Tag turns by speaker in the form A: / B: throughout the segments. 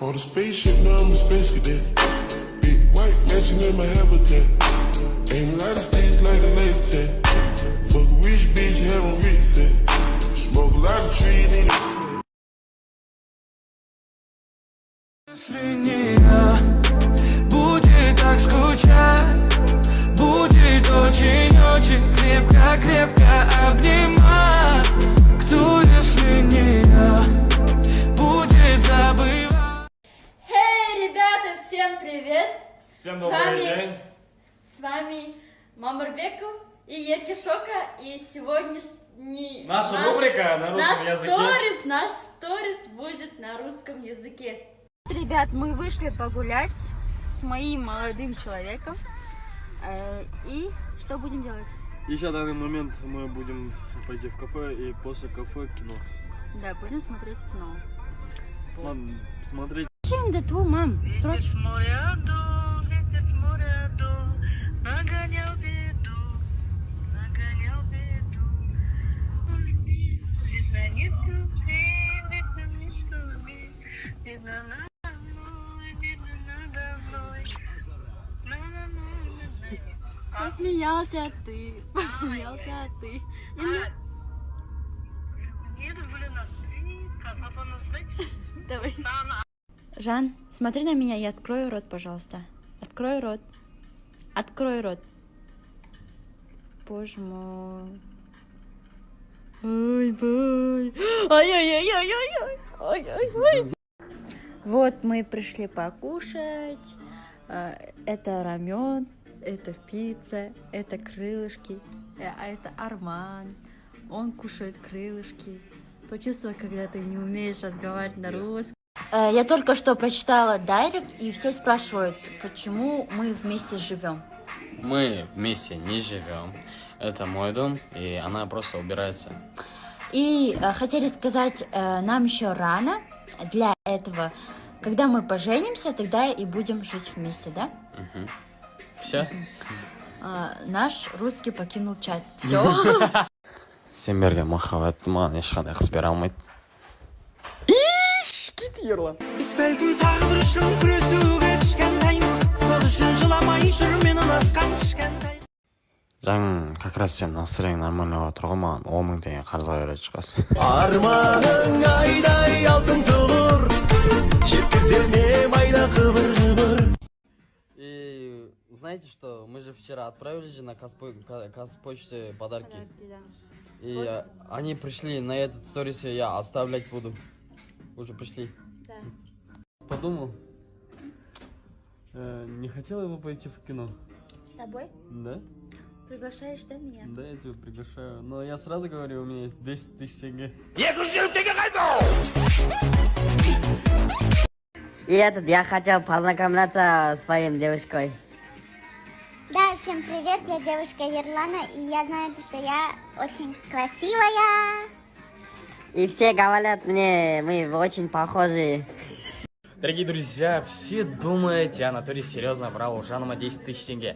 A: On the spaceship, now I'm a space cadet. Big white mansion in my habitat. Aim a lot of stage like a laser tag. Fuck a rich bitch, have a rich set. Smoke a lot of trees, need a...
B: Если не я, будет так скучать, будет очень-очень крепко-крепко обнимать. Кто, если не я, будет забывать.
C: Хей, ребята, всем привет!
D: Всем добрый день!
C: С вами Мамырбеков и Еркешока, и сегодняшний
D: Наша рубрика на русском языке.
C: Наш сторис будет на русском языке. Ребят, мы вышли погулять с моим молодым человеком. И что будем делать?
E: Еще в данный момент мы будем пойти в кафе и после кафе кино.
C: Да, будем смотреть кино.
E: Смотреть.
C: Şimdi tu, мам, срочно.
F: Ветер с моря дул, нагонял беду. Видно, не тузи, видно, не суди. Видно, надо мной, видно, надо мной.
C: Посмеялся ты.
F: Не люблю нас, ты, папа на свете.
C: Давай. Жан, смотри на меня и открой рот, пожалуйста. Открой рот. Открой рот. Боже мой. Ой. Ай-яй-яй-яй-яй. Вот мы пришли покушать. Это рамен, это пицца, это крылышки, а это Арман. Он кушает крылышки. То чувство, когда ты не умеешь разговаривать на русском. Я только что прочитала дайрект, и все спрашивают, почему мы вместе живем.
G: Мы вместе не живем. Это мой дом, и она просто убирается.
C: И хотели сказать, нам еще рано для этого. Когда мы поженимся, тогда и будем жить вместе, да?
G: Угу. Все?
C: Наш русский покинул чат. Все.
G: Сендерге махаббат маған ешқандай қыз бере алмайды. Кет ерлан.
B: Biz belki tağdır için күресуге кішкентаймыз. Сол үшін жыламай жүр мен ұнатқан кішкентай.
G: Жаң, как раз сен настроең нормально отыр ғой, маған 10 мың теңге қарызға береді шығасың.
H: Арманың айдай алтын тұғыр, жеткізер ме майда қыбыр-қыбыр.
I: И знаете что, мы же вчера отправили же на Казпочте подарки. И они пришли на этот сторис, я оставлять буду. Уже пришли.
C: Да.
E: Подумал, не хотела бы пойти в кино?
C: С тобой?
E: Да?
C: Приглашаешь, да, меня?
E: Да, я тебя приглашаю. Но я сразу говорю, у меня есть 10 тысяч тенге.
I: И я хотел познакомиться с своей девушкой.
J: Да, всем привет, я девушка Ерлана, и я знаю, что я очень красивая.
I: И все говорят мне, мы очень похожи.
D: Дорогие друзья, все думают, я на туре серьезно брал у Жанна 10 тысяч тенге.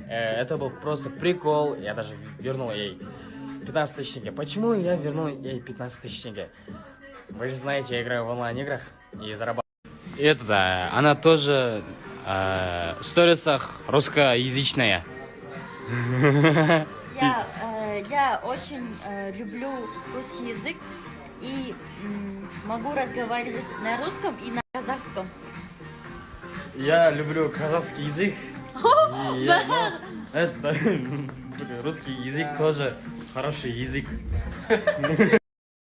D: Это был просто прикол, я даже вернул ей 15 тысяч тенге. Почему я вернул ей 15 тысяч тенге? Вы же знаете, я играю в онлайн-играх и зарабатываю. И это да, она тоже в сторисах русскоязычная.
C: Я очень люблю русский язык и могу разговаривать на русском и на казахском.
D: Я люблю казахский язык. Это русский язык тоже хороший язык.